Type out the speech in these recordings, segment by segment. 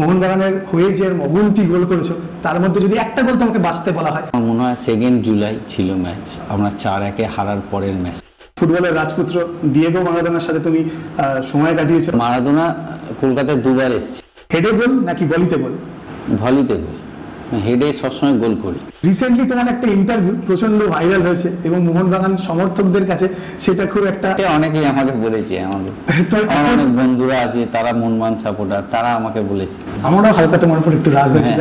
মোহনবাগানের হয়ে যে অগুন্তি গোল করেছো, তার মধ্যে যদি একটা গোল তোমাকে বাঁচতে বলা হয়? আমার মনে হয় 2 জুলাই ছিল ম্যাচ, আমরা 4-1 হারার পরের ম্যাচ। ফুটবলের রাজপুত্র ডিয়েগো মারাদোনার সাথে তুমি সময় কাটিয়েছো। মারাদোনা কলকাতায় 2বার এসেছে। হেডে গোল নাকি ভলিতে গোল? ভলিতে গোল, হেডে সবসময় গোল করি। রিসেন্টলি তোমার একটা ইন্টারভিউ প্রচন্ড ভাইরাল হয়েছে এবং মোহনবাগান সমর্থকদের কাছে সেটা খুব একটা, অনেকেই আমাকে বলেছে, আমার অনেক বন্ধুরা আছে তারা মোহনবাগান সাপোর্টার, তারা আমাকে বলেছে। আমারও হালকা তোমার উপর একটু রাগ হয়েছে।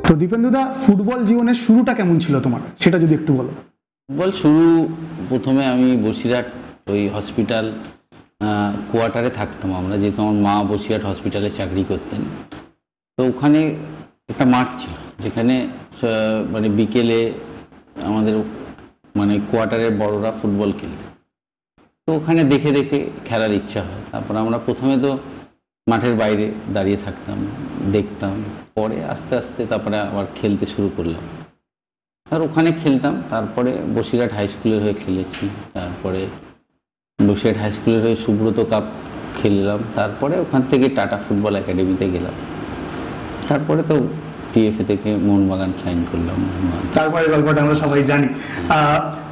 তো দীপেন্দুদা, ফুটবল জীবনের শুরুটা কেমন ছিল তোমার, সেটা যদি একটু বলো। ফুটবল শুরু প্রথমে আমি বসিরহাট ওই হসপিটাল কোয়ার্টারে থাকতাম আমরা, যেহেতু আমার মা বসিরহাট হসপিটালে চাকরি করতেন। তো ওখানে একটা মাঠ ছিল যেখানে মানে বিকেলে আমাদের মানে কোয়ার্টারের বড়রা ফুটবল খেলতেন। তো ওখানে দেখে দেখে খেলার ইচ্ছা হয়। তারপর আমরা প্রথমে তো মাঠের বাইরে দাঁড়িয়ে থাকতাম, দেখতাম, পরে আস্তে আস্তে তারপরে আবার খেলতে শুরু করলাম। আর ওখানে খেলতাম, তারপরে বসিরহাট হাই স্কুলের হয়ে খেলেছি, তারপরে বসিরহাট হাই স্কুলের হয়ে সুব্রত কাপ খেললাম, তারপরে ওখান থেকে টাটা ফুটবল একাডেমিতে গেলাম, তারপরে তো টিএফএ থেকে মোহনবাগান সাইন করলাম। তারপরে গল্পটা আমরা সবাই জানি।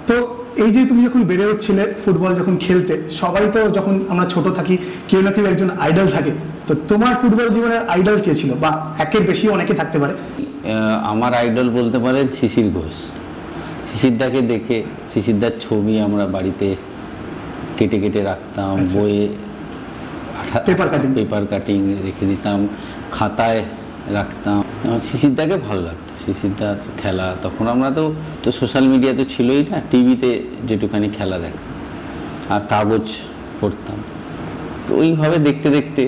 তো এই যে তুমি যখন বেড়ে উঠছিলে ফুটবল যখন খেলতে, সবাই তো যখন আমরা ছোট থাকি কেউ না কেউ একজন আইডল থাকে। তো তোমার ফুটবল জীবনের আইডল কে ছিল, বা একের বেশি অনেকে থাকতে পারে? আমার আইডল বলতে পারেন শিশির ঘোষ। শিশিরদাকে দেখে, শিশিরদার ছবি আমরা বাড়িতে কেটে কেটে রাখতাম, বইয়ে পেপার কাটিং রেখে দিতাম, খাতায় রাখতাম। শিশিরদাকে ভালো লাগতো, শিশিরদার খেলা। তখন আমরা তো সোশ্যাল মিডিয়া তো ছিলই না, টিভিতে যেটুখানি খেলা দেখা আর কাগজ পড়তাম, তো ওইভাবে দেখতে দেখতে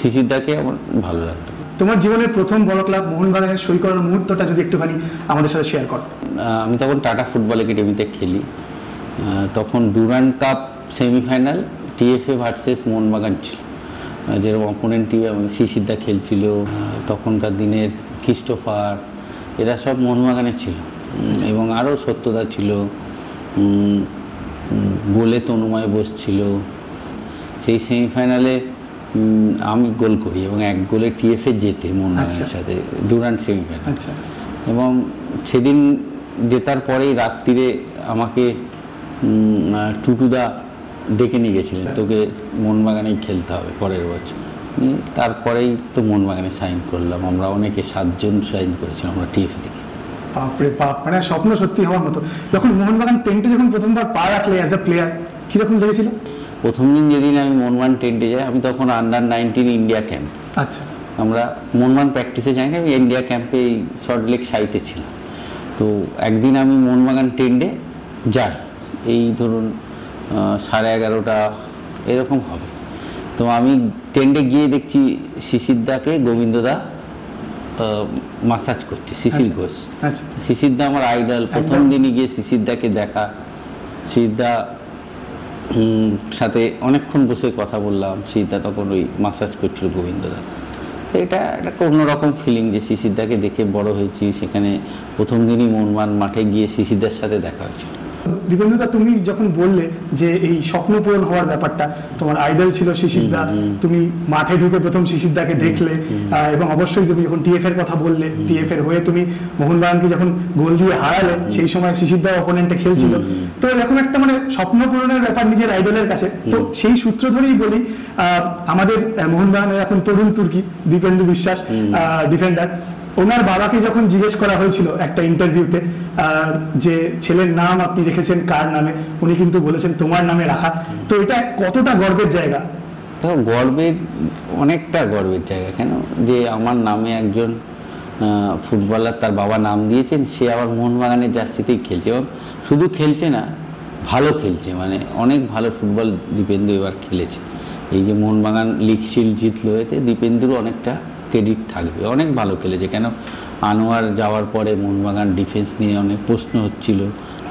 শিশিরদাকে আমার ভালো লাগতো। তোমার জীবনের প্রথম বড় ক্লাব মোহনবাগানের সই করার মুহূর্তটা যদি একটুখানি আমাদের সাথে শেয়ার করো। আমি তখন টাটা ফুটবল একাডেমিতে খেলি। তখন Durand cup semifinal TFA versus Mohun Bagan ছিল, যেরকম অপোনেন্ট টিমে শিশিরদা খেলছিল, তখনকার দিনের ক্রিস্টোফার, এরা সব মোহনবাগানের ছিল, এবং আরও সত্যদা ছিল, গোলে তনুময় বসছিল। সেই সেমিফাইনালে আমি গোল করি এবং 1 গোলে টিএফএ জেতে মোহনবাগানের সাথে ডুরান্ড সেমিফাইনাল। এবং সেদিন জেতার পরেই রাত্রিরে আমাকে টুটুদা ডেকে নিয়ে গেছিলেন, তোকে মোহনবাগানেই খেলতে হবে পরের বছর। তারপরেই তো মোহনবাগানে সাইন করলাম আমরা, অনেকে 7 জন সাইন করেছিলাম আমরা টিএফএ থেকে। বাপরে বাপ, মানে স্বপ্ন সত্যি হওয়ার মতো। যখন মোহনবাগান টেন্টে যখন প্রথমবার পা রাখলে অ্যাজ এ প্লেয়ার, কিরকম লেগেছিল? প্রথম দিন যেদিন আমি মোহনবাগান টেন্টে যাই, আমি তখন আন্ডার-19 ইন্ডিয়া ক্যাম্প। আচ্ছা। আমরা মোহনবাগান প্র্যাকটিসে যাই না, আমি ইন্ডিয়া ক্যাম্পে এই সল্টলেক সাইতে ছিলাম। তো একদিন আমি মোহনবাগান টেন্টে যাই, এই ধরুন 11:30 এরকম হবে। তো আমি টেন্টে গিয়ে দেখছি শিশিরদাকে গোবিন্দদা মাসাজ করছে, শিশির ঘোষ। শিশিরদা আমার আইডল। প্রথম দিনই গিয়ে শিশিরদাকে দেখা, শিশিরদা সাথে অনেকক্ষণ বসে কথা বললাম। শিশিরদা তখন ওই মাসাজ করছিল গোবিন্দদা। তো এটা একটা অন্যরকম ফিলিং যে শিশিরদাকে দেখে বড় হয়েছি। সেখানে প্রথম দিনই মোহনবাগান মাঠে গিয়ে শিশিরদার সাথে দেখা হয়েছিল। দীপেন্দুদা, তুমি যখন বললে যে এই স্বপ্ন পূরণ হওয়ার ব্যাপারটা, তোমার আইডল ছিল শিশিরদা, তুমি মাঠে ঢুকে প্রথম শিশিরদাকে দেখলে, এবং অবশ্যই তুমি যখন টিএফ এর কথা বললে, টিএফ এর হয়ে তুমি মোহনবাগানকে যখন গোল দিয়ে হারালে, সেই সময় শিশিরদা অপোনেন্টে খেলছিল। তো এরকম একটা মানে স্বপ্ন পূরণের ব্যাপার নিজের আইডলের কাছে। তো সেই সূত্র ধরেই বলি, আমাদের মোহনবাগানের এখন তরুণ তুর্কি দীপেন্দু বিশ্বাস, ডিফেন্ডার, ওনার বাবাকে যখন জিজ্ঞেস করা হয়েছিল একটা ইন্টারভিউতে যে ছেলের নাম আপনি রেখেছেন কার নামে, উনি কিন্তু বলেছেন তোমার নামে রাখা। তো এটা কতটা গর্বের জায়গা? গর্বের, অনেকটা গর্বের জায়গা। কেন যে আমার নামে একজন ফুটবলার তার বাবা নাম দিয়েছেন, সে আবার মোহনবাগানের জার্সিতেই খেলছে, এবং শুধু খেলছে না, ভালো খেলছে, মানে অনেক ভালো ফুটবল দীপেন্দু এবার খেলেছে। এই যে মোহনবাগান লিগ শিল্ড জিতলো, এতে দীপেন্দুরও অনেকটা ক্রেডিট থাকবে, অনেক ভালো খেলেছে। কেন আনোয়ার যাওয়ার পরে মোহনবাগান ডিফেন্স নিয়ে অনেক প্রশ্ন হচ্ছিল,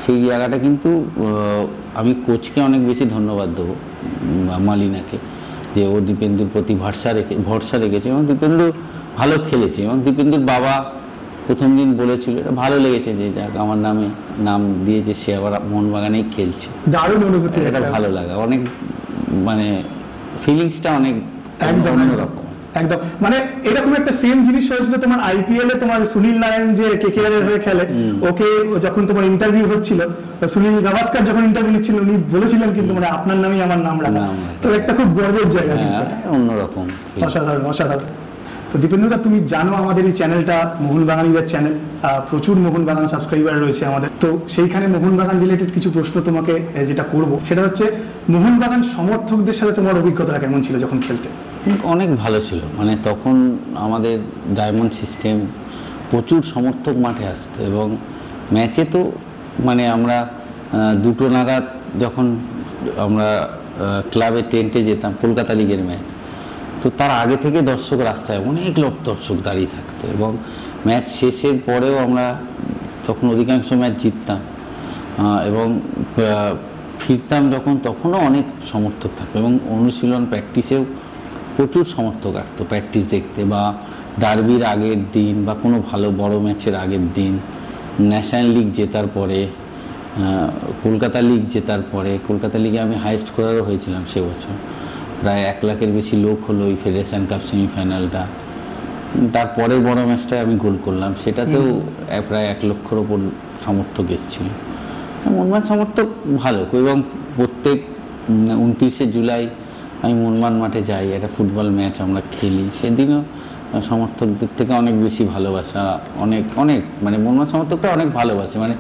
সেই জায়গাটা কিন্তু আমি কোচকে অনেক বেশি ধন্যবাদ দেবো, মালিনাকে, যে ও দীপেন্দুর প্রতি ভরসা রেখেছে এবং দীপেন্দু ভালো খেলেছে। এবং দীপেন্দুর বাবা প্রথম দিন বলেছিল, এটা ভালো লেগেছে যে যাক আমার নামে নাম দিয়েছে, সে আবার মোহনবাগানেই খেলছে। দারুণ অনুভূতি, এটা ভালো লাগা, অনেক মানে ফিলিংসটা অনেক একদম অন্যরকম। একদম মানে এরকম একটা সেম জিনিস হয়েছিল তোমার আইপিএল এ, তোমার সুনীল নারায়ণ যে কেকেআর এর হয়ে খেলে, ওকে যখন তোমার ইন্টারভিউ হচ্ছিল, সুনীল গাভাস্কার যখন ইন্টারভিউ নিচ্ছিল, উনি বলেছিলেন কিন্তু মানে আপনার নামই আমার নাম রাখা, তো একটা খুব গর্বের জায়গা কিন্তু অন্যরকম। অসাধারণ অসাধারণ। তো দীপেন্দ্রদা, তুমি জানো আমাদের এই চ্যানেলটা মোহনবাগানীদের চ্যানেল, প্রচুর মোহনবাগান সাবস্ক্রাইবার রয়েছে আমাদের। তো সেইখানে মোহনবাগান রিলেটেড কিছু প্রশ্ন তোমাকে যেটা করব সেটা হচ্ছে, মোহনবাগান সমর্থকদের সাথে তোমার অভিজ্ঞতাটা কেমন ছিল যখন খেলতে? অনেক ভালো ছিল, মানে তখন আমাদের ডায়মন্ড সিস্টেম, প্রচুর সমর্থক মাঠে আসতো এবং ম্যাচে তো মানে আমরা 2টো নাগাদ যখন আমরা ক্লাবের টেন্টে যেতাম, কলকাতা লিগের ম্যাচ, তো তার আগে থেকে দর্শক রাস্তায় অনেক লোক দর্শক দাঁড়িয়ে থাকতো এবং ম্যাচ শেষের পরেও আমরা তখন অধিকাংশ ম্যাচ জিততাম এবং ফিরতাম যখন, তখনও অনেক সমর্থক থাকতো এবং অনুশীলন প্র্যাকটিসেও প্রচুর সমর্থক আসতো প্র্যাকটিস দেখতে, বা ডার্বির আগের দিন বা কোনো ভালো বড় ম্যাচের আগের দিন, ন্যাশনাল লিগ জেতার পরে, কলকাতা লিগ জেতার পরে। কলকাতা লিগে আমি হাইয়েস্ট স্কোরারও হয়েছিলাম সে বছর, প্রায় 1 লাখের বেশি লোক হলো ওই ফেডারেশন কাপ সেমিফাইনালটা। তারপরের বড় ম্যাচটায় আমি গোল করলাম, সেটাতেও প্রায় 1 লক্ষর ওপর সমর্থক এসেছিল। মোহনবাগান সমর্থক ভালো, এবং প্রত্যেক 29শে জুলাই আমি মোহনবাগান মাঠে যাই, একটা ফুটবল ম্যাচ আমরা খেলি, সেদিনও সমর্থকদের থেকে অনেক বেশি ভালোবাসা, অনেক অনেক মানে মোহনবাগান সমর্থকটা অনেক ভালোবাসে, মানে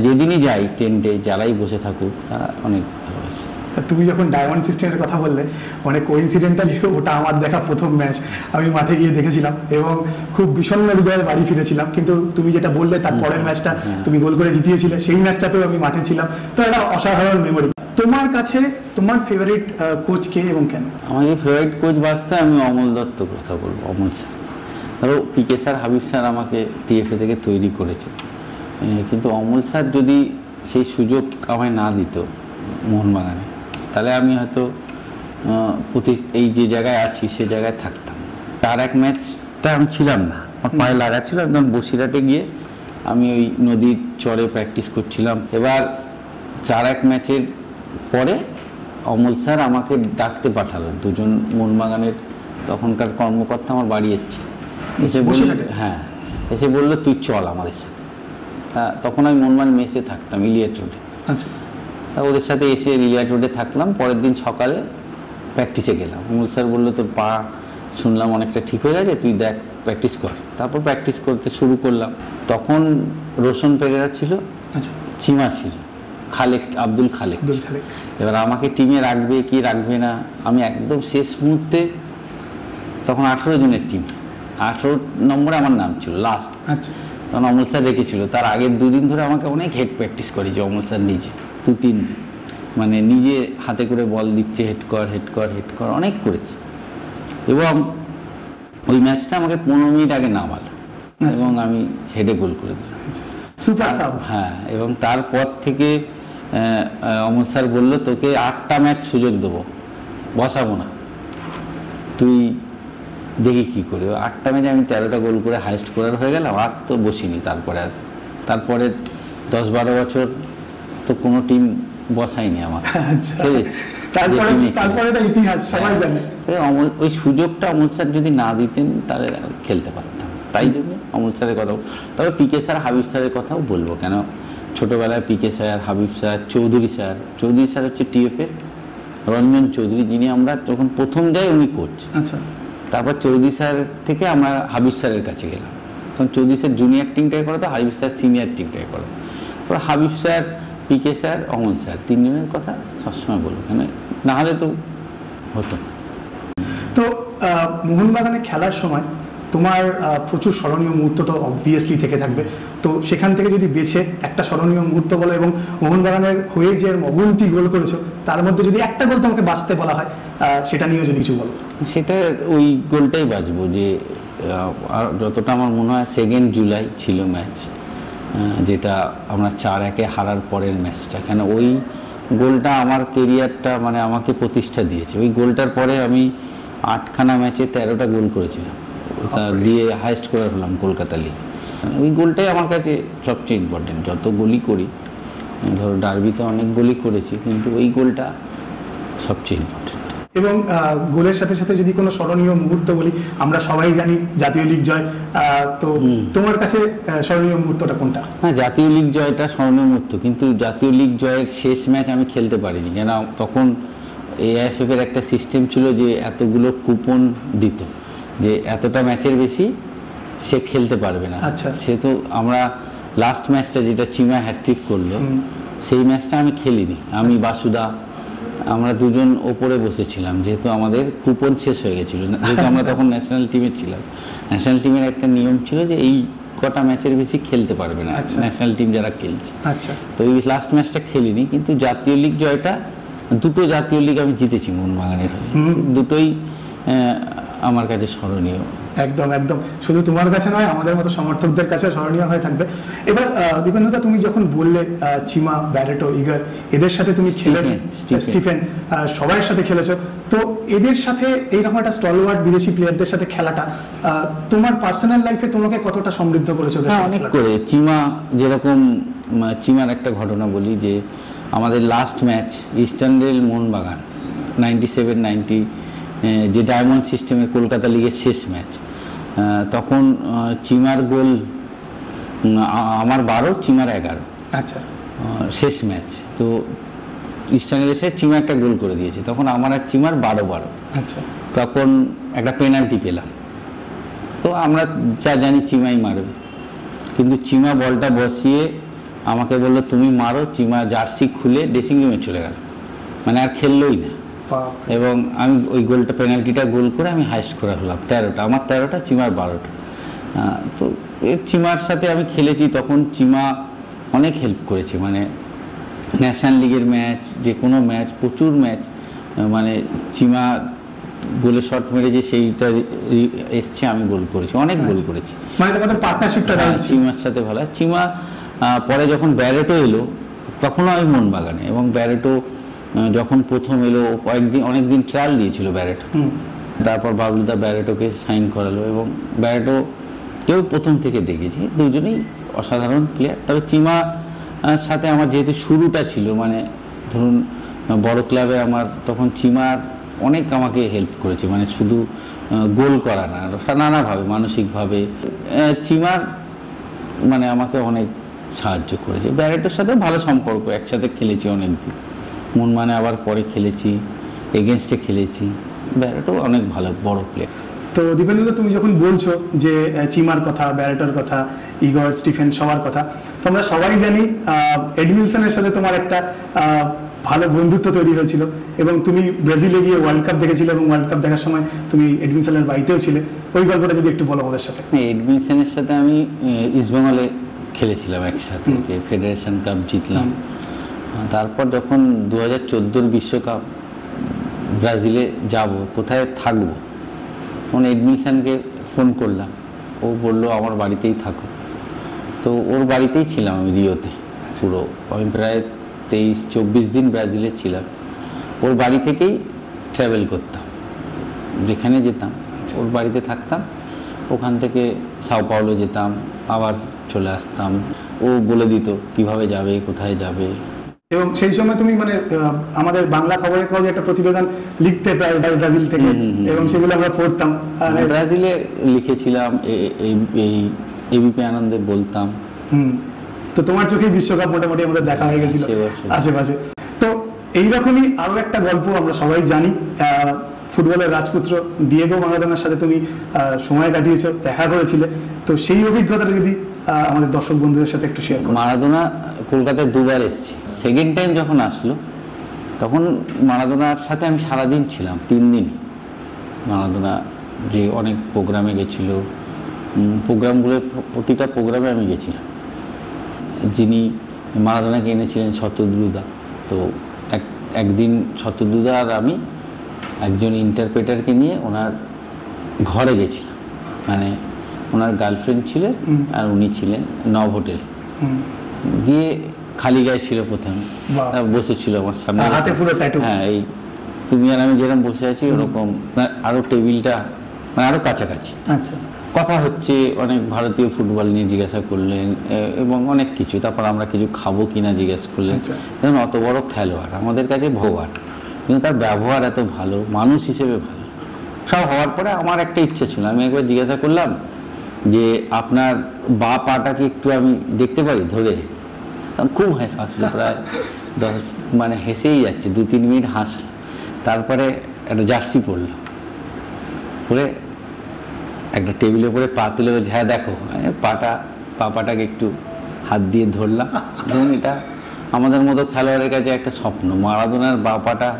যেদিনই যাই টেন্টে যারাই বসে থাকুক তারা অনেক ভালোবাসে। তুমি যখন ডায়মন্ড সিস্টেমের কথা বললে, অনেক কোইন্সিডেন্টালি ওটা আমার দেখা প্রথম ম্যাচ, আমি মাঠে গিয়ে দেখেছিলাম এবং খুব বিষণ্ণ হৃদয়ে বাড়ি ফিরেছিলাম। কিন্তু তুমি যেটা বললে তার পরের ম্যাচটা তুমি গোল করে জিতিয়েছিলে, সেই ম্যাচটাতেও আমি মাঠে ছিলাম, তো এটা অসাধারণ মেমোরি। তোমার কাছে তোমার ফেভারিট কোচ কে এবং কেন? আমার যে ফেভারিট কোচ বাঁচতে আমি অমল দত্তর কথা বলবো, অমল স্যার। আরও পিকে স্যার, হাবিব স্যার আমাকে টিএফএ থেকে তৈরি করেছে, কিন্তু অমল স্যার যদি সেই সুযোগ আমায় না দিত মোহনবাগানে, তাহলে আমি হয়তো এই যে জায়গায় আছি সে জায়গায় থাকতাম। তার এক ম্যাচটা আমি ছিলাম না, আমার পায়ে লাগা ছিল, একদম বসিরহাটে গিয়ে আমি ওই নদীর চরে প্র্যাকটিস করছিলাম। এবার 4-1 ম্যাচের পরে অমল স্যার আমাকে ডাকতে পাঠালো, 2জন মোহনবাগানের তখনকার কর্মকর্তা আমার বাড়ি এসেছে, এসে বলল, হ্যাঁ এসে বললো তুই চল আমাদের সাথে। তা তখন আমি মোহনবাগান মেসে থাকতাম ইলিয়াট রোডে। আচ্ছা। তা ওদের সাথে এসে ইলিয়াট রোডে থাকলাম, পরের দিন সকালে প্র্যাকটিসে গেলাম। অমল স্যার বললো তোর পা শুনলাম অনেকটা ঠিক হয়ে গেছে, তুই দেখ প্র্যাকটিস কর। তারপর প্র্যাকটিস করতে শুরু করলাম। তখন রোশন পেরেরা ছিল, আচ্ছা, চিমা ছিল, আব্দুল খালেক। এবার আমাকে টিমে রাখবে কি রাখবে না, আমি একদম শেষ মুহূর্তে, তখন 18 জনের টিম, 18 নম্বরে আমার নাম ছিল লাস্ট। আচ্ছা। তখন অমল স্যার রেখেছিল, তার আগের 2 দিন ধরে আমাকে অনেক হেড প্র্যাকটিস করেছে অমল স্যার নিজে, 2-3 দিন, মানে নিজে হাতে করে বল দিচ্ছে, হেড কর হেড কর হেড কর, অনেক করেছে। এবং ওই ম্যাচটা আমাকে 15 মিনিট আগে নামালো এবং আমি হেডে গোল করে দিলাম, সুপার সাব। হ্যাঁ, এবং তারপর থেকে অমল স্যার বললো তোকে 8টা ম্যাচ সুযোগ দেবো, বসাবো না, তুই দেখি কী করে। 8টা ম্যাচে আমি 13টা গোল করে হাইয়েস্ট স্কোরার হয়ে গেলাম, আর তো বসিনি। তারপরে 10-12 বছর তো কোনো টিম বসায়নি আমার, খেলেছি। তারপরে ইতিহাস সবাই জানে। ওই সুযোগটা অমল স্যার যদি না দিতেন তাহলে খেলতে পারতাম, তাই জন্য অমল স্যারের কথা। তবে পিকে স্যার, হাবিব স্যারের কথাও বলবো, কেন ছোটোবেলায় PK sir, Habib sir, Chowdhury sir হচ্ছে টিএফের রঞ্জন চৌধুরী, যিনি আমরা যখন প্রথম যাই উনি কোচ। আচ্ছা। তারপর চৌধুরী স্যার থেকে আমরা হাবিব স্যারের কাছে গেলাম, তখন চৌধুরী স্যার জুনিয়র টিমটাই করতো, হাবিব স্যার সিনিয়র টিমটাই করতো। তারপর হাবিব স্যার, পিকে স্যার, অমল স্যার, 3 জনের কথা সবসময় বলবো, কেন না হলে তো হতো না। তো মোহনবাগানে খেলার সময় তোমার প্রচুর স্মরণীয় মুহূর্ত তো অবভিয়াসলি থেকে থাকবে, তো সেখান থেকে যদি বেছে একটা স্মরণীয় মুহূর্ত বলো, এবং মোহনবাগানের হয়ে যে অগুন্তি গোল করেছো তার মধ্যে যদি একটা গোল তোমাকে বাঁচতে বলা হয়, সেটা নিয়েও যদি কিছু বলো। সেটা ওই গোলটাই বাঁচবো, যে যতটা আমার মনে হয় 2 জুলাই ছিল ম্যাচ, যেটা আমরা 4-1 হারার পরের ম্যাচটা, কেন ওই গোলটা আমার কেরিয়ারটা মানে আমাকে প্রতিষ্ঠা দিয়েছে। ওই গোলটার পরে আমি 8খানা ম্যাচে 13টা গোল করেছিলাম, তা দিয়ে হাইয়েস্ট স্কোরার হলাম কলকাতা লিগ। ওই গোলটাই আমার কাছে সবচেয়ে ইম্পর্টেন্ট। যত গোলই করি, ধরো ডার্বিতে অনেক গোলই করেছি, কিন্তু ওই গোলটা সবচেয়ে ইম্পর্টেন্ট। এবং গোলের সাথে সাথে যদি কোনো স্মরণীয় মুহূর্ত বলি, আমরা সবাই জানি জাতীয় লিগ জয়, তো তোমার কাছে স্মরণীয় মুহূর্তটা কোনটা? হ্যাঁ, জাতীয় লিগ জয়টা স্মরণীয় মুহূর্ত, কিন্তু জাতীয় লিগ জয়ের শেষ ম্যাচ আমি খেলতে পারিনি, কেন তখন এআইএফএফ এর একটা সিস্টেম ছিল যে এতগুলো কুপন দিত যে এতটা ম্যাচের বেশি সে খেলতে পারবে না। আচ্ছা। সে তো আমরা লাস্ট ম্যাচটা যেটা চিমা হ্যাট্রিক করলো সেই ম্যাচটা আমি খেলিনি, আমি বাসুদা আমরা দুজন ওপরে বসেছিলাম, যেহেতু আমাদের কুপন শেষ হয়ে গেছিল, যেহেতু আমরা তখন ন্যাশনাল টিমে ছিলাম। ন্যাশনাল টিমের একটা নিয়ম ছিল যে এই কটা ম্যাচের বেশি খেলতে পারবে না ন্যাশনাল টিম যারা খেলছে। আচ্ছা। তো এই লাস্ট ম্যাচটা খেলিনি, কিন্তু জাতীয় লিগ জয়টা, দুটো জাতীয় লিগ আমি জিতেছি মোহনবাগানের হয়ে, দুটোই আমার কাছে স্মরণীয়। একদম একদম, শুধু তোমার কাছে নয়, আমাদের মতো সমর্থকদের কাছে স্মরণীয় হয়ে থাকবে। এবার দীপেন্দুদা, তুমি যখন বললে চিমা, ব্যারেটো, ইগার এদের সাথে তুমি খেলেছো, স্টিফেন, সবার সাথে খেলেছো, তো এদের সাথে এইরকম একটা স্টলওয়ার্ড বিদেশি প্লেয়ারদের সাথে খেলাটা তোমার পার্সোনাল লাইফে তোমাকে কতটা সমৃদ্ধ করেছে? অনেক করে। চিমা যেরকম, চিমার একটা ঘটনা বলি যে আমাদের last match eastern rail Mohun Bagan 97-90 যে ডায়মন্ড সিস্টেমের কলকাতা লিগের শেষ ম্যাচ, তখন চিমার গোল আমার 12, চিমার 11। আচ্ছা। শেষ ম্যাচ তো ইস্টার্ন এসে চিমা একটা গোল করে দিয়েছে, তখন আমার আর চিমার 12-12। আচ্ছা। তখন একটা পেনাল্টি পেলাম, তো আমরা যা জানি চিমাই মারবে, কিন্তু চিমা বলটা বসিয়ে আমাকে বললো তুমি মারো। চিমা জার্সি খুলে ড্রেসিং রুমে চলে গেল, মানে আর খেললোই না। এবং আমি ওই গোলটা, পেনাল্টিটা গোল করে আমি হাইস্ট করে হলাম 13টা, আমার 13টা, চিমার 12টা। তো চিমার সাথে আমি খেলেছি, তখন চিমা অনেক হেল্প করেছে, মানে ন্যাশনাল লিগের ম্যাচ, যে কোনো ম্যাচ, প্রচুর ম্যাচ, মানে চিমা গোলে শট মেরেছে সেইটা এসছে, আমি গোল করেছি, অনেক গোল করেছি, মানে তোমাদের পার্টনারশিপটা চিমার সাথে ভালো। চিমা পরে যখন ব্যারেটো এলো তখনও আমি মোহনবাগানে, এবং ব্যারেটো যখন প্রথম এলো অনেকদিন ট্রায়াল দিয়েছিল ব্যারেটো, তারপর বাবলুদা ব্যারেটোকে সাইন করালো, এবং ব্যারেটো কেউ প্রথম থেকে দেখেছি, দুজনেই অসাধারণ প্লেয়ার। তবে চিমা সাথে আমার যেহেতু শুরুটা ছিল, মানে ধরুন বড় ক্লাবের, আমার তখন চিমার অনেক আমাকে হেল্প করেছে, মানে শুধু গোল করা না, নানাভাবে মানসিকভাবে চিমার মানে আমাকে অনেক সাহায্য করেছে। ব্যারেটোর সাথে ভালো সম্পর্ক, একসাথে খেলেছি অনেকদিন, মানে আবার পরে খেলেছি, এগেনস্টে খেলেছি। ব্যারেটো অনেক ভালো বড় প্লেয়ার। তো দীপেন্দুদা, তুমি যখন বলছো যে চিমার কথা, ব্যারেটোর কথা, ইগর, স্টিফেন সবার কথা, তো আমরা সবাই জানি এডমিনসনের সাথে তোমার একটা ভালো বন্ধুত্ব তৈরি হয়েছিল, এবং তুমি ব্রাজিলে গিয়ে ওয়ার্ল্ড কাপ দেখেছিলে, এবং ওয়ার্ল্ড কাপ দেখার সময় তুমি এডমিনসনের বাড়িতেও ছিলে, ওই গল্পটা যদি একটু বলো আমাদের সাথে। এডমিনসনের সাথে আমি ইস্টবেঙ্গলে খেলেছিলাম একসাথে, যে ফেডারেশন কাপ জিতলাম। তারপর যখন 2014 বিশ্বকাপ ব্রাজিলে যাব, কোথায় থাকবো, তখন এডমিনসনকে ফোন করলাম, ও বললো আমার বাড়িতেই থাকো। তো ওর বাড়িতেই ছিলাম আমি রিওতে, পুরো আমি প্রায় 23-24 দিন ব্রাজিলে ছিলাম। ওর বাড়ি থেকেই ট্রাভেল করতাম, যেখানে যেতাম ওর বাড়িতে থাকতাম, ওখান থেকে সাও পাওলো যেতাম, আবার চলে আসতাম। ও বলে দিত কিভাবে যাবে, কোথায় যাবে। এবং সেই সময় তুমি মানে আমাদের বাংলা খবরের কাগজে একটা প্রতিবেদন লিখতে প্রায় ব্রাজিল থেকে, এবং সেগুলো আমরা পড়তাম। ব্রাজিলে লিখেছিলাম, এই এবিপি আনন্দে বলতাম। তো তোমার চোখে বিশ্বকাপ মোটামুটি আমাদের দেখা হয়ে গেছিল আশেপাশে। তো এইরকমই আরো একটা গল্প আমরা সবাই জানি, ফুটবলের রাজপুত্র ডিয়েগো মারাদোনার সাথে তুমি সময় কাটিয়েছো, দেখা করেছিলে, তো সেই অভিজ্ঞতাটা যদি আমাদের দর্শক বন্ধুদের সাথে একটু শেয়ার করো। মারাদোনা কলকাতায় 2বার এসেছি, সেকেন্ড টাইম যখন আসলো তখন মারাদোনার সাথে আমি সারাদিন ছিলাম, 3 দিন। মারাদোনা যে অনেক প্রোগ্রামে গেছিল, প্রোগ্রামগুলো, প্রতিটা প্রোগ্রামে আমি গেছিলাম। যিনি মারাদোনাকে এনেছিলেন শতদ্রুদা, তো একদিন শতদ্রুদা আর আমি একজন ইন্টারপ্রেটারকে নিয়ে ওনার ঘরে গেছিলাম, মানে ওনার গার্লফ্রেন্ড ছিলেন আর উনি ছিলেন নব হোটেলে। গিয়ে খালি গায়ে ছিল প্রথমে, বসেছিল আমার সামনে, হ্যাঁ এই তুমি আর আমি যেরকম বসে আছি ওরকম, আরো টেবিলটা মানে আরো কাছাকাছি। আচ্ছা। কথা হচ্ছে, অনেক ভারতীয় ফুটবল নিয়ে জিজ্ঞাসা করলেন, এবং অনেক কিছু। তারপর আমরা কিছু খাবো কিনা জিজ্ঞাসা করলেন। এখন অত বড় খেলোয়াড়, আমাদের কাছে ভগবান, কিন্তু তার ব্যবহার এত ভালো, মানুষ হিসেবে ভালো। সব হওয়ার পরে আমার একটা ইচ্ছা ছিল, আমি একবার জিজ্ঞাসা করলাম যে আপনার বা পাটাকে একটু আমি দেখতে পারি ধরে। খুব হাসলো, প্রায় মানে হেসেই যাচ্ছে, 2-3 মিনিট হাসলো। তারপরে একটা জার্সি পরলো, পরে একটা টেবিলের উপরে পা তুলে বলছে হ্যাঁ দেখো, পাটাকে একটু হাত দিয়ে ধরলাম। ধরুন এটা আমাদের মতো খেলোয়াড়ের কাছে একটা স্বপ্ন, মারাদোনার বাপাটা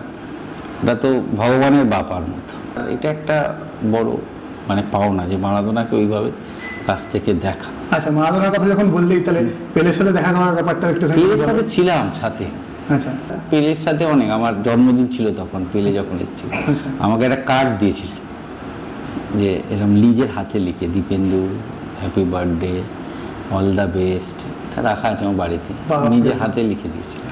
ওটা তো ভগবানের বাপার মতো। এটা একটা বড় মানে পাওনা যে মারাদোনাকে ওইভাবে কাছ থেকে দেখা। আচ্ছা, মারাদোনার কথা যখন বললেই তাহলে পেলের সাথে দেখা করার ব্যাপারটা একটু। পেলের সাথে ছিলাম সাথে। আচ্ছা, পেলের সাথে অনেক, আমার জন্মদিন ছিল তখন, পেলে যখন এসেছিল আমাকে একটা কার্ড দিয়েছিলেন যে এরকম নিজের হাতে লিখে, Dipendu happy birthday, all the best, এটা রাখা আছে আমার বাড়িতে, নিজের হাতে লিখে দিয়েছিল।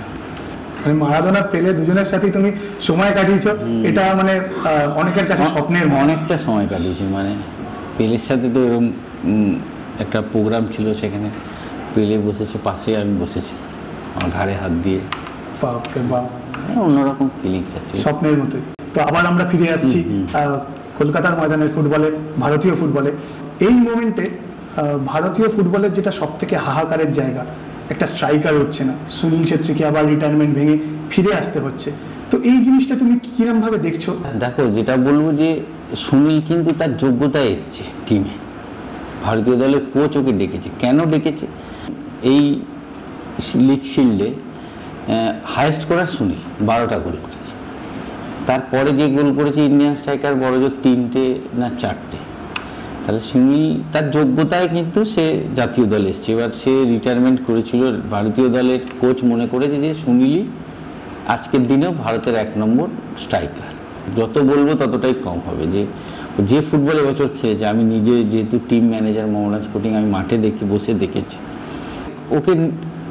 মানে মারাদোনা পেলে দুজনের সাথে তুমি সময় কাটিয়েছো, এটা মানে অনেকের কাছে স্বপ্নের। অনেকটা সময় কাটিয়েছি, মানে পেলের সাথে তো এরকম একটা প্রোগ্রাম ছিল, সেখানে পেলে বসেছে পাশে, আমি বসেছি আমার ঘাড়ে হাত দিয়ে। বাপরে বাপ, অন্যরকম ফিলিংস আছে, স্বপ্নের মতোই। তো আবার আমরা ফিরে আসছি কলকাতার ময়দানের ফুটবলে, ভারতীয় ফুটবলে। এই মোমেন্টে ভারতীয় ফুটবলের যেটা সব থেকে হাহাকারের জায়গা, একটা স্ট্রাইকার উঠছে না, সুনীল ছেত্রীকে আবার রিটায়ারমেন্ট ভেঙে ফিরে আসতে হচ্ছে। তো এই জিনিসটা তুমি কিরম ভাবে দেখছো? দেখো, যেটা বলবো যে সুনীল কিন্তু তার যোগ্যতায় এসছে টিমে, ভারতীয় দলের কোচ ওকে ডেকেছে। কেন ডেকেছে? এই লিগ শিল্ডে হায়েস্ট করার সুনীল 12টা গোল করেছে। তারপরে যে গোল করেছে ইন্ডিয়ান স্ট্রাইকার বড় জোর 3টে না 4টে। তাহলে সুনীল তার যোগ্যতায় কিন্তু সে জাতীয় দলে এসছে। এবার সে রিটায়ারমেন্ট করেছিল, ভারতীয় দলের কোচ মনে করেছে যে সুনীলই আজকের দিনেও ভারতের 1 নম্বর স্ট্রাইকার। যত বলবো ততটাই কম হবে। যে ফুটবল এবছর খেলেছে, আমি নিজে যেহেতু টিম ম্যানেজার মোহামেডান স্পোর্টিং, আমি মাঠে বসে দেখেছি, ওকে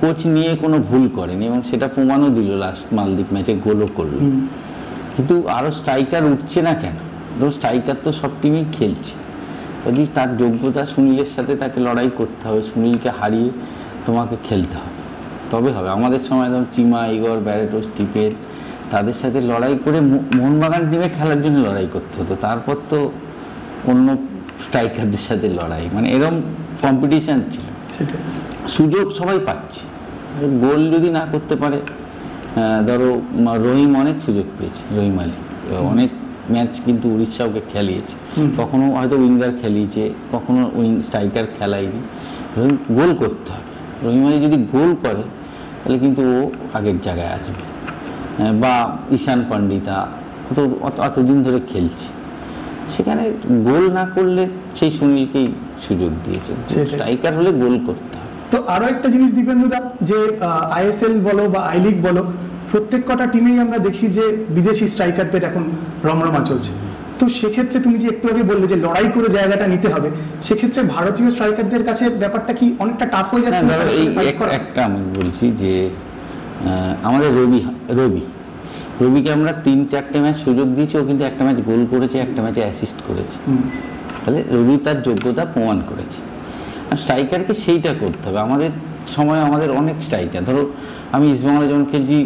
কোচ নিয়ে কোনো ভুল করেনি এবং সেটা প্রমাণও দিল লাস্ট মালদ্বীপ ম্যাচে, গোলও করলো। কিন্তু আরও স্ট্রাইকার উঠছে না কেন? স্ট্রাইকার তো সব টিমেই খেলছে। যদি তার যোগ্যতা, সুনীলের সাথে তাকে লড়াই করতে হবে, সুনীলকে হারিয়ে তোমাকে খেলতে হবে, তবে হবে। আমাদের সময় যেমন চিমা, ইগর, ব্যারেটো, স্টিফেন, তাদের সাথে লড়াই করে মোহনবাগান টিমে খেলার জন্য লড়াই করতে হতো। তারপর তো অন্য স্ট্রাইকারদের সাথে লড়াই, মানে এরকম কম্পিটিশান ছিল। সুযোগ সবাই পাচ্ছে, গোল যদি না করতে পারে, ধরো রহিম অনেক সুযোগ পেয়েছে, রহিম আলী অনেক ম্যাচ কিন্তু উড়িষ্যা ওকে খেলিয়েছে, কখনো হয়তো উইঙ্গার খেলিয়েছে, কখনো স্ট্রাইকার খেলায়নি। রহিম গোল করতে হবে, রহিম আলী যদি গোল করে তাহলে কিন্তু ও আগের জায়গায় আসবে। বা ঈশান পান্ডিতা তো অতদিন ধরে খেলছে, সেখানে গোল না করলে সেই সুনীলকেই সুযোগ দিয়েছে। স্ট্রাইকার হলে গোল করতে হবে। তো আরো একটা জিনিস দীপেন্দুদা, যে আইএসএল বলো বা আই লিগ বলো, প্রত্যেক কটা টিমেই আমরা দেখি যে বিদেশি স্ট্রাইকারদের এখন রমরমা চলছে। তো সেক্ষেত্রে তুমি যে একটু আগে বললে যে লড়াই করে জায়গাটা নিতে হবে, সেক্ষেত্রে ভারতীয় স্ট্রাইকারদের কাছে ব্যাপারটা কি অনেকটা টাফ হয়ে যাচ্ছে? একটা আমি বলছি যে আমাদের রবিকে আমরা 3-4টে ম্যাচ সুযোগ দিয়েছি, ও কিন্তু একটা ম্যাচ গোল করেছে, একটা ম্যাচে অ্যাসিস্ট করেছে। তাহলে রবি তার যোগ্যতা প্রমাণ করেছে। আর স্ট্রাইকারকে সেইটা করতে হবে। আমাদের সময় আমাদের অনেক স্ট্রাইকার, ধরো আমি ইস্টবেঙ্গলে যখন খেলছি,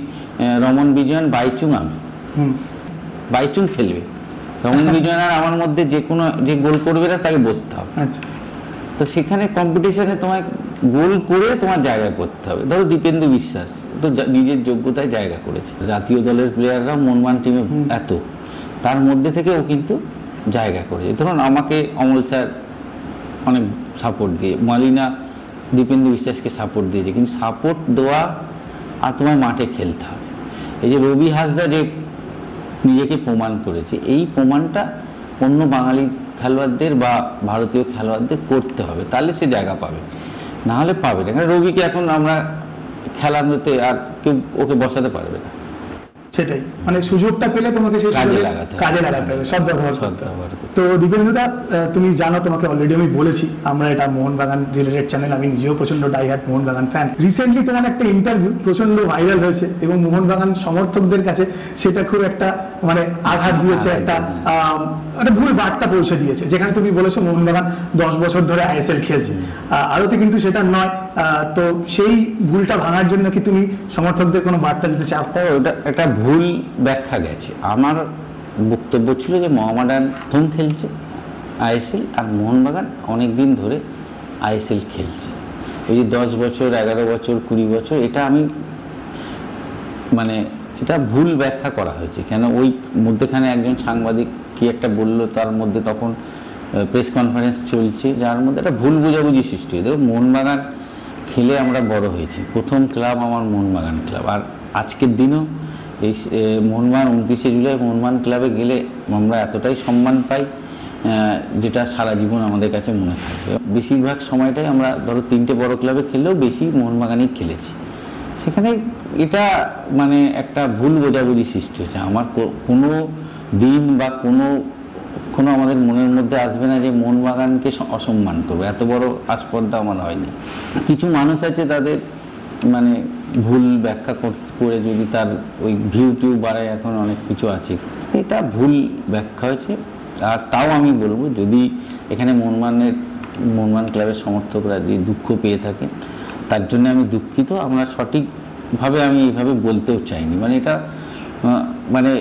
রমন বিজয়ন, বাইচুং, আমি বাইচুং খেলবে, রমন বিজয়ন আর আমার মধ্যে যে গোল করবে না তাকে বসতে হবে। আচ্ছা, তো সেখানে কম্পিটিশনে তোমায় গোল করে তোমার জায়গা করতে হবে। ধরো দীপেন্দু বিশ্বাস তো নিজের যোগ্যতায় জায়গা করেছে, জাতীয় দলের প্লেয়াররা মোহনবাগান টিমে এত, তার মধ্যে থেকে ও কিন্তু জায়গা করেছে। ধরুন আমাকে অমল স্যার অনেক সাপোর্ট দিয়ে, মালিনা দীপেন্দু বিশ্বাসকে সাপোর্ট দিয়েছে, কিন্তু সাপোর্ট দেওয়া আর তোমায় মাঠে খেলতে হবে। এই যে রবি হাসদা যে নিজেকে প্রমাণ করেছে, এই প্রমাণটা অন্য বাঙালি খেলোয়াড়দের বা ভারতীয় খেলোয়াড়দের করতে হবে, তাহলে সে জায়গা পাবে, না হলে পাবে না। কারণ রবিকে এখন আমরা খেলানোতে আর কেউ ওকে বসাতে পারবে না। সেটাই, মানে সুযোগটা পেলে তোমাকে সেই কাজে লাগাতে হবে, সদ্ব্যবহার করতে হবে। তো দীপেন্দুদা, তুমি জানো, তোমাকে অলরেডি আমি বলেছি, আমরা এটা মোহনবাগান রিলেটেড চ্যানেল, আমি নিজেও প্রচন্ড ডাইহার্ট মোহনবাগান ফ্যান। রিসেন্টলি তোমার একটা ইন্টারভিউ প্রচন্ড ভাইরাল হয়েছে এবং মোহনবাগান সমর্থকদের কাছে সেটা খুব একটা মানে আঘাত দিয়েছে, একটা ভুল বার্তা পৌঁছে দিয়েছে, যেখানে তুমি বলেছো মোহনবাগান 10 বছর ধরে আইএসএল খেলছে, আরোতে কিন্তু সেটা নয়। তো সেই ভুলটা ভাঙার জন্য কি তুমি সমর্থকদের কোনো বার্তা দিতে চাও? ওটা একটা ভুল ব্যাখ্যা গেছে। আমার বক্তব্য ছিল যে মোহামেডান প্রথম খেলছে আইএসএল, আর মোহনবাগান অনেক দিন ধরে আইএসএল খেলছে। ওই যে 10 বছর, 11 বছর, 20 বছর, এটা আমি মানে এটা ভুল ব্যাখ্যা করা হয়েছে। কেন ওই মধ্যেখানে একজন সাংবাদিক কি একটা বলল, তার মধ্যে তখন প্রেস কনফারেন্স চলছে, যার মধ্যে একটা ভুল বোঝাবুঝি সৃষ্টি হয়েছে। দেখো, মোহনবাগান খেলে আমরা বড় হয়েছি, প্রথম ক্লাব আমার মোহনবাগান ক্লাব। আর আজকের দিনও এই মোহনবাগান 29শে জুলাই মোহনবাগান ক্লাবে গেলে আমরা এতটাই সম্মান পাই, যেটা সারা জীবন আমাদের কাছে মনে থাকবে। বেশিরভাগ সময়টাই আমরা ধরো 3টে বড় ক্লাবে খেললেও বেশি মোহনবাগানেই খেলেছি। সেখানে এটা মানে একটা ভুল বোঝাবুঝি সৃষ্টি হয়েছে। আমার কোনো দিন বা কোনো আমাদের মনের মধ্যে আসবে না যে মোহনবাগানকে অসম্মান করবে, এত বড় আস্পর্ধা আমার হয়নি। কিছু মানুষ আছে তাদের মানে ভুল ব্যাখ্যা করে যদি তার ওই ভিউ টিউ বাড়ায়, এখন অনেক কিছু আছে, এটা ভুল ব্যাখ্যা হয়েছে। আর তাও আমি বলবো, যদি এখানে মোহনবাগান ক্লাবের সমর্থকরা যদি দুঃখ পেয়ে থাকেন, তার জন্য আমি দুঃখিত। আমরা সঠিকভাবে আমি এইভাবে বলতেও চাইনি, মানে এটা মানে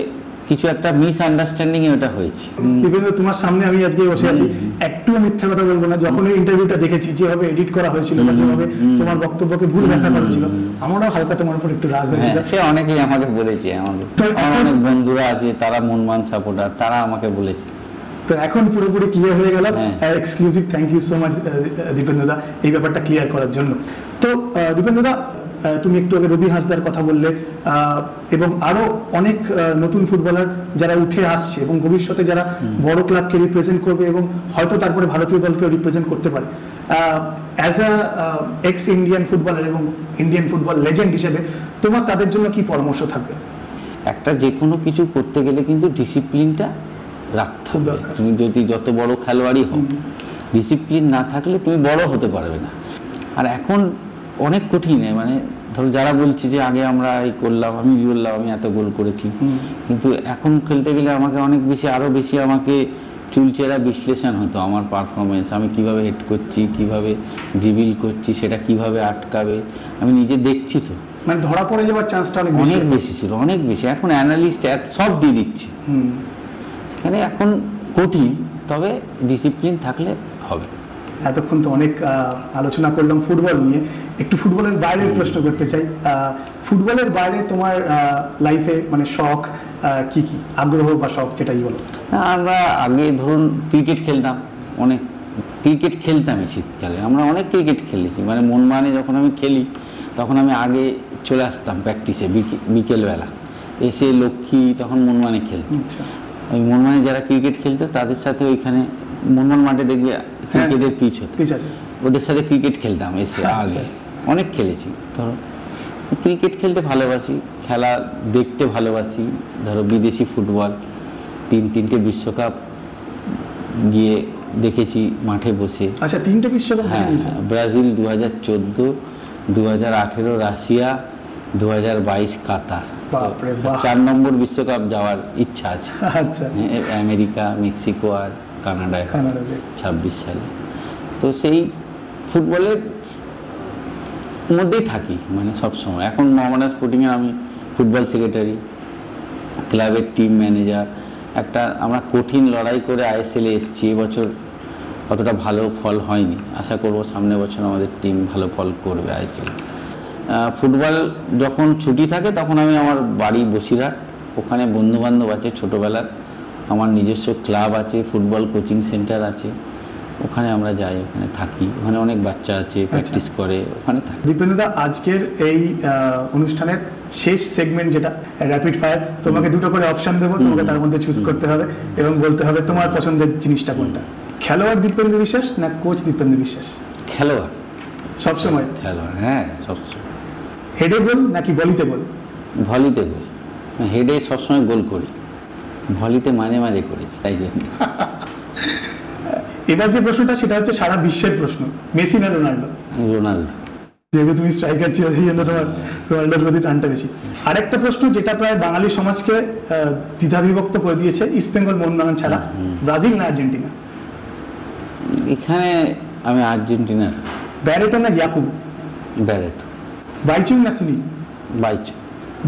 কিছু একটা মিসআন্ডারস্ট্যান্ডিং এটা হয়েছে। দীপেন্দ্র, তোমার সামনে আমি আজকে বসে আছি, একটু মিথ্যা কথা বলবো না। যখন এই ইন্টারভিউটা দেখেছি, যেভাবে এডিট করা হয়েছিল বা যেভাবে তোমার বক্তব্যকে ভুল ব্যাখ্যা করা হয়েছিল, আমারও হালকা তোমার উপর একটু রাগ হয়েছিল। সে অনেকেই আমাকে বলেছে, আমার অনেক বন্ধুরা আছে তারা মোহনবাগান সাপোর্টার, তারা আমাকে বলেছে। তো এখন পুরোপুরি ক্লিয়ার হয়ে গেল। Exclusive thank you so much দীপেন্দ্রদা এই ব্যাপারটা ক্লিয়ার করার জন্য। তো দীপেন্দ্রদা, তুমি একটু আগে রবি হাঁসদার কথা বললে, এবং আরো অনেক নতুন ফুটবলার যারা উঠে আসছে এবং ভবিষ্যতে যারা বড় ক্লাবকে রিপ্রেজেন্ট করবে এবং হয়তো তারপরে ভারতীয় দলকে রিপ্রেজেন্ট করতে পারে। As a x Indian footballer এবং ইন্ডিয়ান ফুটবল লেজেন্ড হিসেবে তোমার তাদের জন্য কি পরামর্শ থাকবে? একটা যে কোনো কিছু করতে গেলে কিন্তু ডিসিপ্লিনটা রাখতে হবে। তুমি যদি যত বড় খেলোয়াড়ই হও, ডিসিপ্লিন না থাকলে তুমি বড় হতে পারবে না। আর এখন অনেক কঠিন, মানে ধরো যারা বলছে যে আগে আমরা এই করলাম, আমি বললাম আমি এত গোল করেছি, কিন্তু এখন খেলতে গেলে আমাকে অনেক বেশি, আরও বেশি আমাকে চুলচেরা বিশ্লেষণ হতো আমার পারফরমেন্স, আমি কিভাবে হেড করছি, কিভাবে ড্রিবল করছি, সেটা কিভাবে আটকাবে, আমি নিজে দেখছি। তো মানে ধরা পড়ে যাওয়ার চান্সটা অনেক বেশি ছিল, অনেক বেশি। এখন অ্যানালিস্ট সব দিয়ে দিচ্ছে, সেখানে এখন কঠিন, তবে ডিসিপ্লিন থাকলে হবে। এতক্ষণ তো অনেক আলোচনা করলাম ফুটবল নিয়ে, একটু ফুটবলের বাইরের প্রশ্ন করতে চাই। ফুটবলের বাইরে তোমার লাইফে মানে শখ কি কি, আগ্রহ বা শখ যেটাই বলো? আমরা আগে ধরুন ক্রিকেট খেলতাম, অনেক ক্রিকেট খেলতামই শীতকালে, আমরা অনেক ক্রিকেট খেলেছি। মানে মোহনবাগানে যখন আমি খেলি তখন আমি আগে চলে আসতাম প্র্যাকটিসে বিকেলবেলা, এসে লক্ষ্মী তখন মোহনবাগানে খেলতাম। ওই মোহনবাগানে যারা ক্রিকেট খেলতো তাদের সাথে ওইখানে মোহনবাগান মাঠে দেখবে ক্রিকেটের পিচ হতো, ওদের সাথে ক্রিকেট খেলতাম এসে। আগে অনেক খেলেছি। ধরো ক্রিকেট খেলতে ভালোবাসি, খেলা দেখতে ভালোবাসি। ধরো বিদেশি ফুটবল 3টে বিশ্বকাপ গিয়ে দেখেছি মাঠে বসে। আচ্ছা, 3টে বিশ্বকাপ? হ্যাঁ, ব্রাজিল 2014, 2018 রাশিয়া, 2022 কাতার। 4 নম্বর বিশ্বকাপ যাওয়ার ইচ্ছা আছে। আচ্ছা, আমেরিকা, মেক্সিকো আর কানাডায় 26 সালে। তো সেই ফুটবলের মধ্যেই থাকি মানে সবসময়। এখন মোহামেডান স্পোর্টিংয়ের আমি ফুটবল সেক্রেটারি, ক্লাবের টিম ম্যানেজার। একটা আমরা কঠিন লড়াই করে আইএসএলে এসেছি। এবছর অতটা ভালো ফল হয়নি, আশা করব সামনের বছর আমাদের টিম ভালো ফল করবে আইএসএলে। ফুটবল যখন ছুটি থাকে তখন আমি আমার বাড়ি বসিরহাট, ওখানে বন্ধুবান্ধব আছে ছোটোবেলার, আমার নিজস্ব ক্লাব আছে, ফুটবল কোচিং সেন্টার আছে, ওখানে আমরা যাই, ওখানে থাকি। ওখানে অনেক বাচ্চা আছে, প্র্যাকটিস করে, ওখানে থাকি। দীপেন্দ্রদা, আজকের এই অনুষ্ঠানের শেষ সেগমেন্ট যেটা র্যাপিড ফায়ার, তোমাকে 2টো করে অপশন দেবো, তোমাকে তার মধ্যে চুজ করতে হবে এবং বলতে হবে তোমার পছন্দের জিনিসটা কোনটা। খেলোয়াড় দীপেন্দ্র বিশ্বাস না কোচ দীপেন্দ্র বিশ্বাস? খেলোয়াড় সবসময়? খেলোয়াড়, হ্যাঁ সবসময়। হেডে গোল নাকি ভলিতে গোল? ভলিতে গোল। হেডে সবসময় গোল করি, ভলিতে মাঝে মাঝে করেছি, তাই জন্য। এবার যে প্রশ্নটা সেটা হচ্ছে সারা বিশ্বের প্রশ্ন, মেসি না রোনাল্ডো? রোনাল্ডো। যেহেতু তুমি স্ট্রাইকার ছিল সেই জন্য তোমার রোনাল্ডোর প্রতি টানটা বেশি। আরেকটা প্রশ্ন যেটা প্রায় বাঙালি সমাজকে দ্বিধাবিভক্ত করে দিয়েছে, ইস্ট বেঙ্গল মোহনবাগান ছাড়া, ব্রাজিল না আর্জেন্টিনা? এখানে আমি আর্জেন্টিনার। ব্যারেটো না ইয়াকুব? ব্যারেটো। বাইচুং না সুনীল? বাইচুং।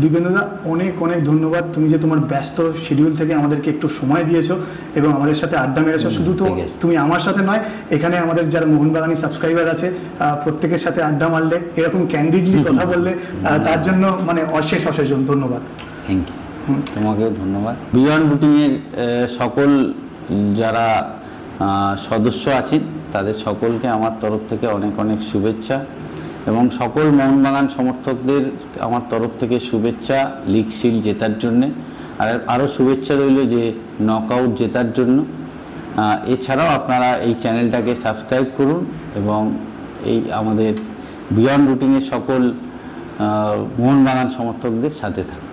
দিব্যেন্দুদা অনেক অনেক ধন্যবাদ, তুমি যে তোমার ব্যস্ত শিডিউল থেকে আমাদেরকে একটু সময় দিয়েছো এবং আমাদের সাথে আড্ডা মেরেছো। শুধু তো ঠিক আছে। তুমি আমার সাথে নয়, এখানে আমাদের যারা মোহনবাগানি সাবস্ক্রাইবার আছে প্রত্যেকের সাথে আড্ডা মারলে, এরকম ক্যান্ডিডলি কথা বললে, তার জন্য মানে অশেষ অশেষ ধন্যবাদ। থ্যাংক ইউ, তোমাকেও ধন্যবাদ। বিয়ন্ড রুটিনের সকল যারা সদস্য আছেন তাদের সকলকে আমার তরফ থেকে অনেক অনেক শুভেচ্ছা, এবং সকল মোহনবাগান সমর্থকদের আমার তরফ থেকে শুভেচ্ছা লিগ শিল্ড জেতার জন্যে, আর আরও শুভেচ্ছা রইল যে নকআউট জেতার জন্য। এছাড়াও আপনারা এই চ্যানেলটাকে সাবস্ক্রাইব করুন এবং এই আমাদের বিয়ন্ড রুটিনের সকল মোহনবাগান সমর্থকদের সাথে থাকুন।